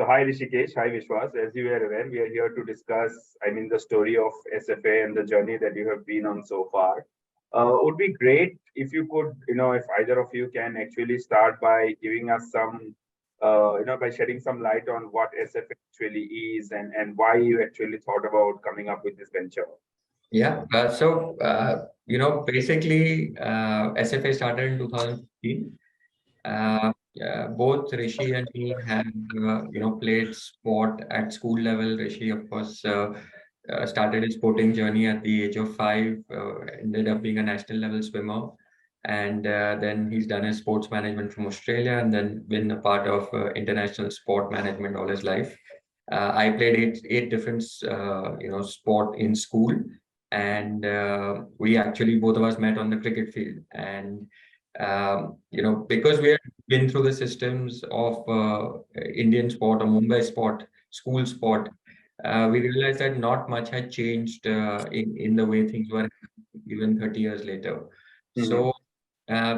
hi Rishikesh, hi Vishwas. As you are aware, we are here to discuss, the story of SFA and the journey that you have been on so far. Would be great if you could, if either of you can actually start by giving us some, by shedding some light on what SFA actually is and why you actually thought about coming up with this venture. Yeah. Basically, SFA started in 2015. Both Rishi and me have, played sport at school level. Rishi, of course, started his sporting journey at the age of 5, ended up being a national level swimmer. And then he's done his sports management from Australia and then been a part of international sport management all his life. I played eight different, sport in school. And we actually, both of us met on the cricket field. And because we had been through the systems of Indian sport or Mumbai sport, school sport, we realized that not much had changed in the way things were even 30 years later. Mm-hmm. So,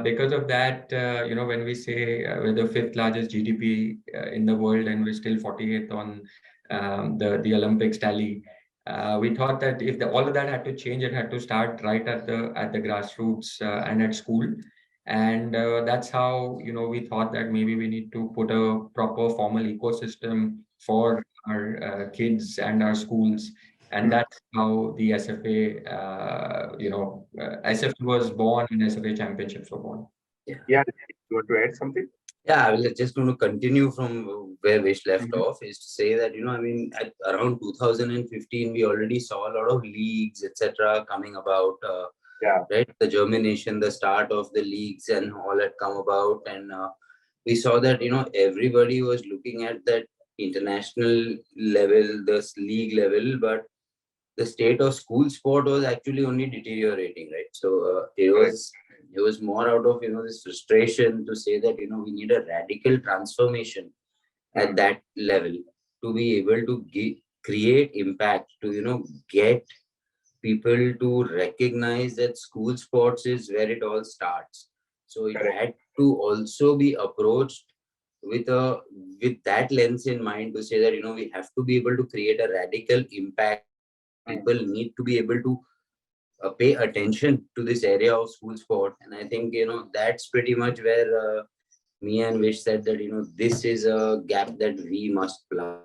because of that, when we say we're the fifth largest GDP in the world and we're still 48th on the Olympics tally, we thought that if all of that had to change, it had to start right at the grassroots and at school. And that's how, we thought that maybe we need to put a proper formal ecosystem for our kids and our schools. And that's how the SFA, SFA was born and SFA championships were born. Yeah, you want to add something? Yeah, I was just going to continue from where Vish left Mhm. off, is to say that, at around 2015, we already saw a lot of leagues, etc., coming about. Yeah. Right, the germination, the start of the leagues and all had come about. And we saw that, everybody was looking at that international level, this league level, but the state of school sport was actually only deteriorating, right? So it was more out of this frustration to say that we need a radical transformation at that level to be able to create impact, to get people to recognize that school sports is where it all starts. So it Correct. had to also be approached with that lens in mind, to say that we have to be able to create a radical impact. People need to be able to pay attention to this area of school sport. And I think that's pretty much where me and Vish said that this is a gap that we must plug.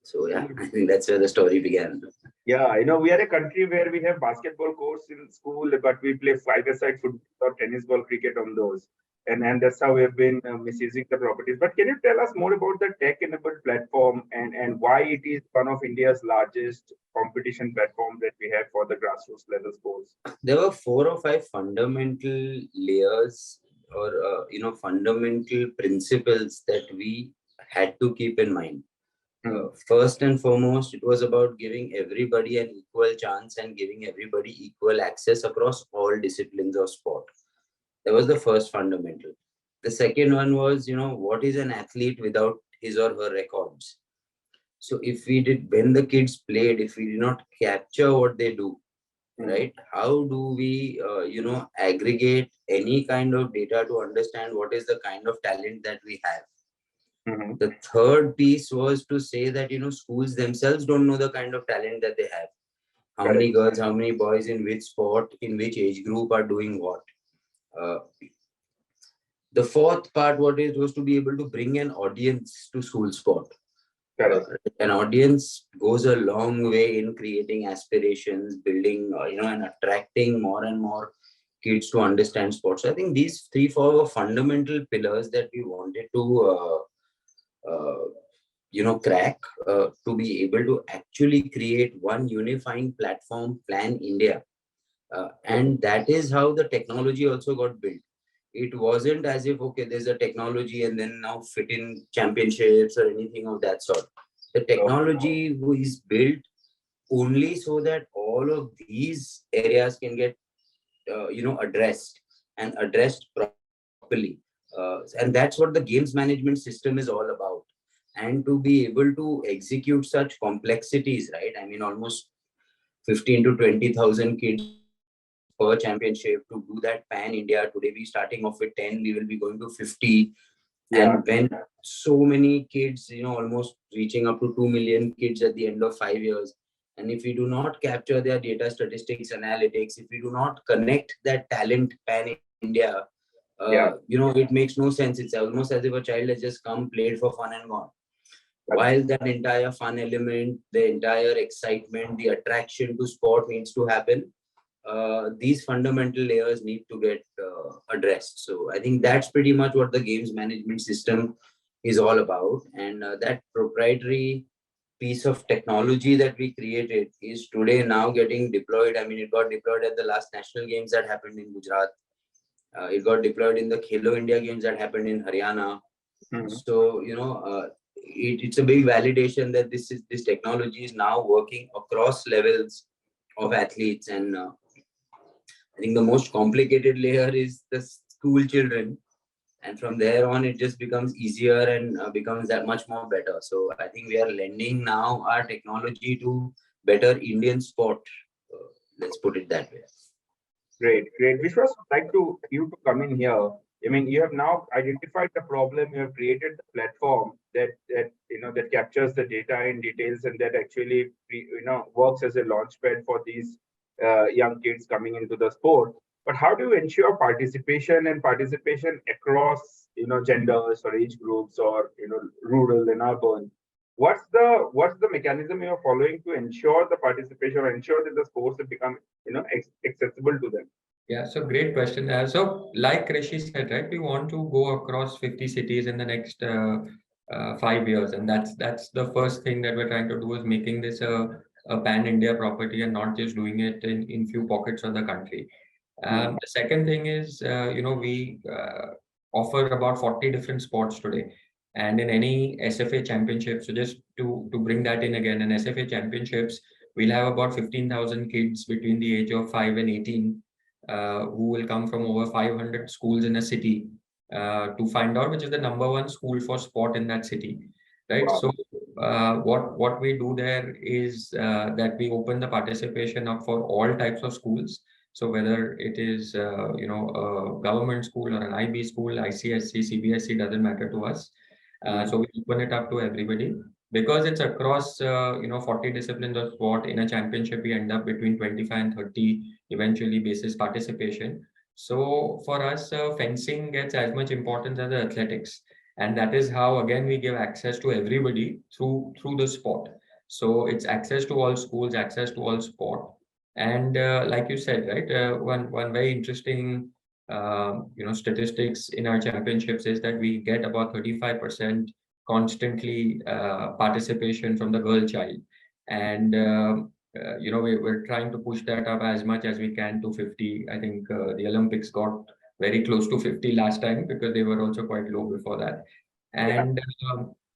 So yeah, I think that's where the story began. Yeah, we are a country where we have basketball courts in school, but we play five-a-side football or tennis ball, cricket on those. And that's how we have been misusing the properties. But can you tell us more about the tech-enabled platform and why it is one of India's largest competition platform that we have for the grassroots level sports? There were 4 or 5 fundamental layers, or fundamental principles that we had to keep in mind. First and foremost, it was about giving everybody an equal chance and giving everybody equal access across all disciplines of sport. That was the first fundamental. The second one was, what is an athlete without his or her records? So if we did, when the kids played, if we did not capture what they do, right, how do we, aggregate any kind of data to understand what is the kind of talent that we have? The third piece was to say that, schools themselves don't know the kind of talent that they have. How many girls, how many boys in which sport, in which age group are doing what. The fourth part, was to be able to bring an audience to school sport. An audience goes a long way in creating aspirations, building, and attracting more and more kids to understand sports. So I think these 3-4 were fundamental pillars that we wanted to crack, to be able to actually create one unifying platform, Plan India. And that is how the technology also got built. It wasn't as if, okay, there's a technology and then now fit in championships or anything of that sort. The technology is built only so that all of these areas can get, addressed and addressed properly. And that's what the games management system is all about. And to be able to execute such complexities, right? I mean, almost 15 to 20,000 kids per championship, to do that pan India. Today we're starting off with 10, we will be going to 50. And when so many kids, almost reaching up to 2 million kids at the end of 5 years, and if we do not capture their data statistics, analytics, if we do not connect that talent pan India, it makes no sense. It's almost as if a child has just come, played for fun and gone. While that entire fun element, the entire excitement, the attraction to sport needs to happen, these fundamental layers need to get addressed. So I think that's pretty much what the games management system is all about. And that proprietary piece of technology that we created is today now getting deployed. I mean, it got deployed at the last national games that happened in Gujarat. It got deployed in the Khelo India games that happened in Haryana. So, it's a big validation that this technology is now working across levels of athletes. And I think the most complicated layer is the school children. And from there on, it just becomes easier and becomes that much more better. So I think we are lending now our technology to better Indian sport. Let's put it that way. Great. Vishwas, would like you to come in here. I mean, you have now identified the problem. You have created the platform that captures the data in details and that actually works as a launchpad for these young kids coming into the sport. But how do you ensure participation across genders or age groups or rural and urban? What's the mechanism you're following to ensure the participation or ensure that the sports have become accessible to them? Yeah, so great question. So like Rishi said, right, we want to go across 50 cities in the next 5 years, and that's the first thing that we're trying to do, is making this a pan-India property and not just doing it in few pockets of the country. The second thing is, we offer about 40 different sports today. And in any SFA championship, so just to bring that in again, in SFA championships, we'll have about 15,000 kids between the age of 5 and 18 who will come from over 500 schools in a city to find out which is the number one school for sport in that city, right? Wow. So what we do there is that we open the participation up for all types of schools. So whether it is a government school or an IB school, ICSC, CBSE, doesn't matter to us. So we open it up to everybody. Because it's across 40 disciplines of sport. In a championship, we end up between 25 and 30 eventually basis participation. So for us, fencing gets as much importance as the athletics, and that is how again we give access to everybody through the sport. So it's access to all schools, access to all sport. And like you said, right, one very interesting statistics in our championships is that we get about 35% constantly participation from the girl child. And we're trying to push that up as much as we can to 50. I think the Olympics got very close to 50 last time because they were also quite low before that. And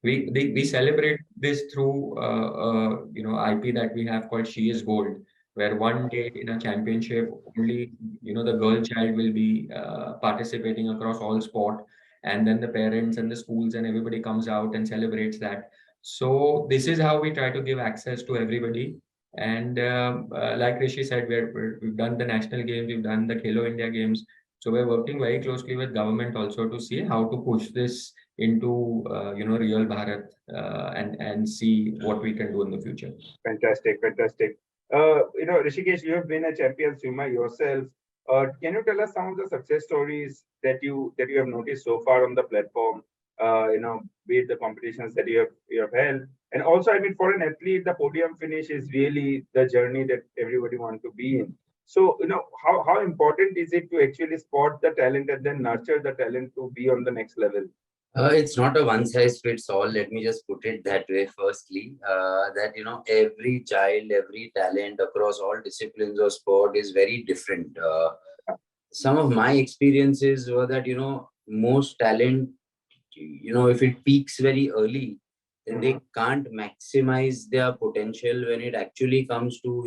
we celebrate this through IP that we have called She is Gold, where one day in a championship only the girl child will be participating across all sport, and then the parents and the schools and everybody comes out and celebrates that. So this is how we try to give access to everybody. And like Rishi said, we've done the national games, we've done the Khelo India games. So we're working very closely with government also to see how to push this into real Bharat and see what we can do in the future. Fantastic. Rishikesh, you have been a champion swimmer yourself. Can you tell us some of the success stories that you have noticed so far on the platform? Be it the competitions that you have held, and also, I mean, for an athlete, the podium finish is really the journey that everybody wants to be in. So, how important is it to actually spot the talent and then nurture the talent to be on the next level? It's not a one size fits all. Let me just put it that way. Firstly, that every child, every talent across all disciplines of sport is very different. Some of my experiences were that most talent, if it peaks very early, then they can't maximize their potential when it actually comes to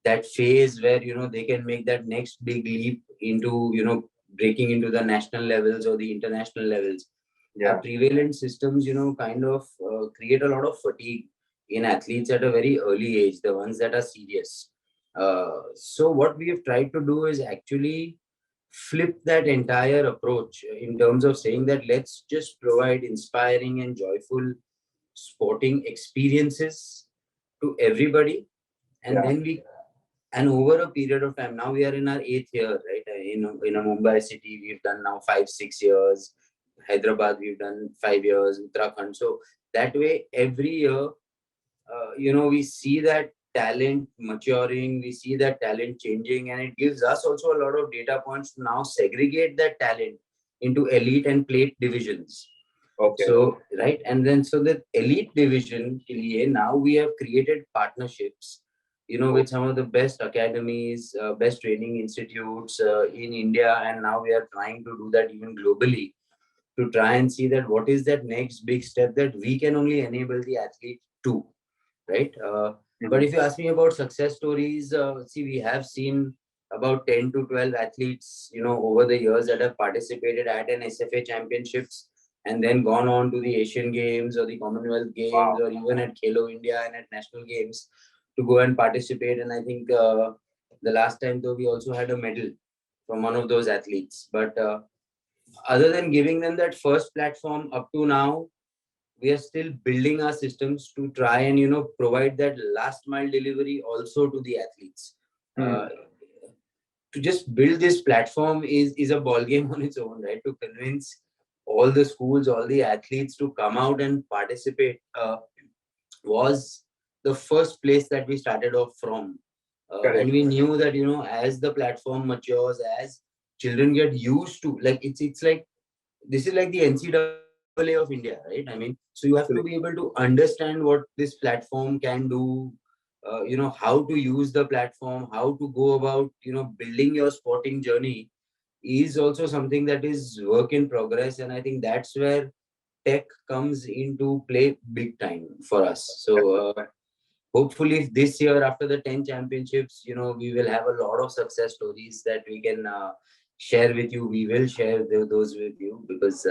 that phase where they can make that next big leap into breaking into the national levels or the international levels. Prevalent systems kind of create a lot of fatigue in athletes at a very early age, the ones that are serious. So what we have tried to do is actually flip that entire approach in terms of saying that let's just provide inspiring and joyful sporting experiences to everybody. And then and over a period of time, now we are in our 8th year, right? In a Mumbai city, we've done now 5-6 years. Hyderabad, we've done 5 years. Uttarakhand. So that way, every year, we see that talent maturing, we see that talent changing, and it gives us also a lot of data points to now segregate that talent into elite and plate divisions. Okay. So, right. And then, so the elite division, now we have created partnerships, with some of the best academies, best training institutes in India. And now we are trying to do that even globally to try and see that what is that next big step that we can only enable the athlete to, right? But if you ask me about success stories, see, we have seen about 10 to 12 athletes, over the years that have participated at an SFA championships and then gone on to the Asian Games or the Commonwealth Games or even at Khelo India and at national games to go and participate. And I think the last time though, we also had a medal from one of those athletes. But other than giving them that first platform up to now, we are still building our systems to try and provide that last mile delivery also to the athletes. To just build this platform is a ball game on its own, right? To convince all the schools, all the athletes to come out and participate was the first place that we started off from. And we knew that as the platform matures, as children get used to, like it's like this is like the NCAA of India, right? I mean, so you have to be able to understand what this platform can do, how to use the platform, how to go about, building your sporting journey is also something that is work in progress. And I think that's where tech comes into play big time for us. So hopefully this year after the 10 championships, we will have a lot of success stories that we can share with you. We will share those with you because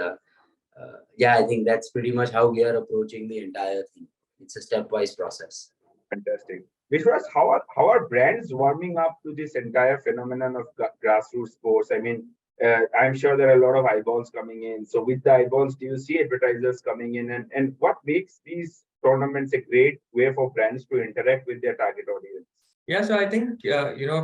I think that's pretty much how we are approaching the entire thing. It's a stepwise process. Fantastic. Vishwas, how are brands warming up to this entire phenomenon of grassroots sports? I mean, I'm sure there are a lot of eyeballs coming in. So with the eyeballs, do you see advertisers coming in? And what makes these tournaments a great way for brands to interact with their target audience? Yeah, so I think,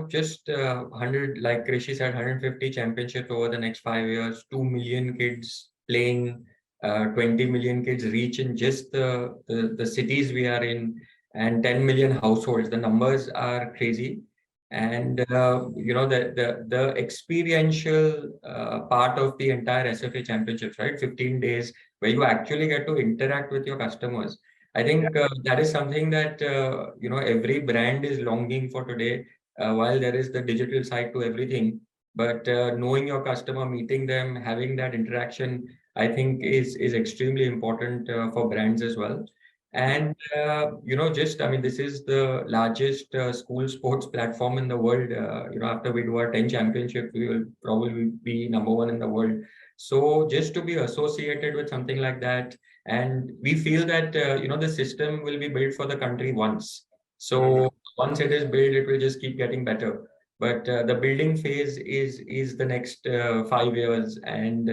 just 100, like Rishi said, 150 championships over the next 5 years, 2 million kids playing, 20 million kids reach in just the cities we are in, and 10 million households. The numbers are crazy. And, the experiential part of the entire SFA championships, right? 15 days where you actually get to interact with your customers. I think that is something that every brand is longing for today. While there is the digital side to everything, but knowing your customer, meeting them, having that interaction, I think is extremely important for brands as well. And I mean, this is the largest school sports platform in the world. After we do our 10 championship, we will probably be number one in the world. So just to be associated with something like that. And we feel that the system will be built for the country once. So once it is built, it will just keep getting better. But the building phase is the next 5 years, and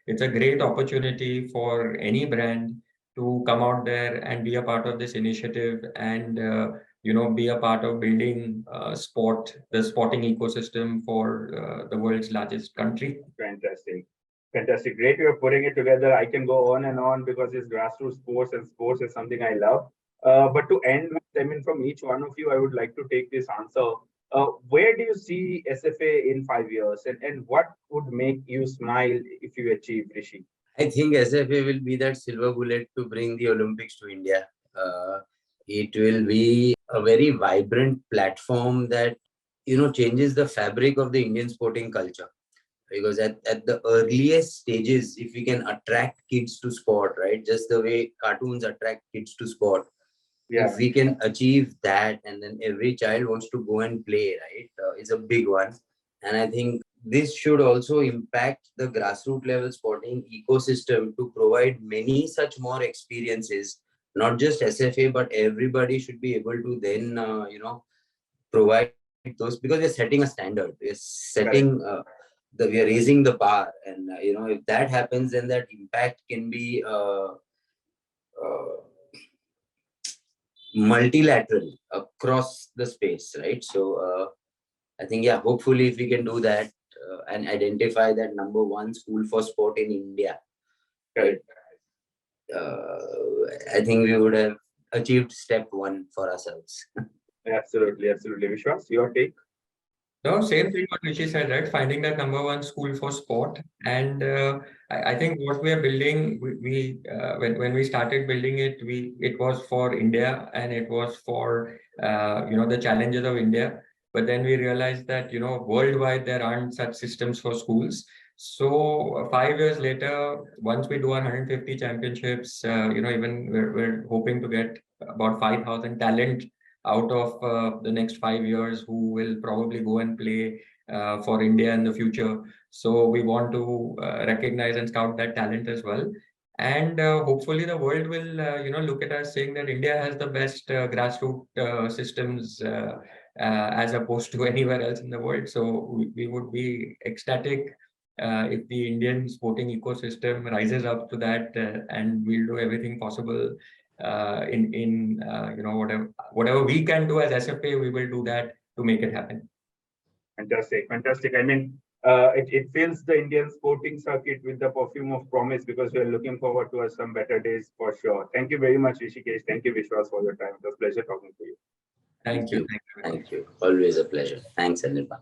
it's a great opportunity for any brand to come out there and be a part of this initiative, and be a part of building the sporting ecosystem for the world's largest country. Fantastic. Fantastic. Great way of putting it together. I can go on and on because it's grassroots sports and sports is something I love. But to end with, I mean, from each one of you, I would like to take this answer. Where do you see SFA in 5 years, and what would make you smile if you achieve, Rishi? I think SFA will be that silver bullet to bring the Olympics to India. It will be a very vibrant platform that changes the fabric of the Indian sporting culture. Because at the earliest stages, if we can attract kids to sport, right, just the way cartoons attract kids to sport, if we can achieve that, and then every child wants to go and play, right, is a big one. And I think this should also impact the grassroots level sporting ecosystem to provide many such more experiences, not just SFA, but everybody should be able to then, provide those, because we're setting a standard. We're setting we are raising the bar, and if that happens, then that impact can be multilateral across the space, right? So I think, yeah, hopefully if we can do that and identify that number one school for sport in India, right? I think we would have achieved step one for ourselves. Absolutely, absolutely. Vishwas, your take? No, same thing what Rishi said, right? Finding that number one school for sport. And I think what we are building, when we started building it, it was for India and it was for the challenges of India. But then we realized that worldwide there aren't such systems for schools. So 5 years later, once we do our 150 championships, even we're hoping to get about 5,000 talent out of the next 5 years who will probably go and play for India in the future. So we want to recognize and scout that talent as well. And hopefully the world will, look at us saying that India has the best grassroots systems as opposed to anywhere else in the world. So we would be ecstatic if the Indian sporting ecosystem rises up to that, and we'll do everything possible in whatever we can do as SFA, we will do that to make it happen. Fantastic, fantastic. I mean, it fills the Indian sporting circuit with the perfume of promise, because we are looking forward to some better days for sure. Thank you very much, Rishikesh. Thank you, Vishwas, for your time. It was a pleasure talking to you. Thank you. Thank you. Always a pleasure. Thanks, Anirban.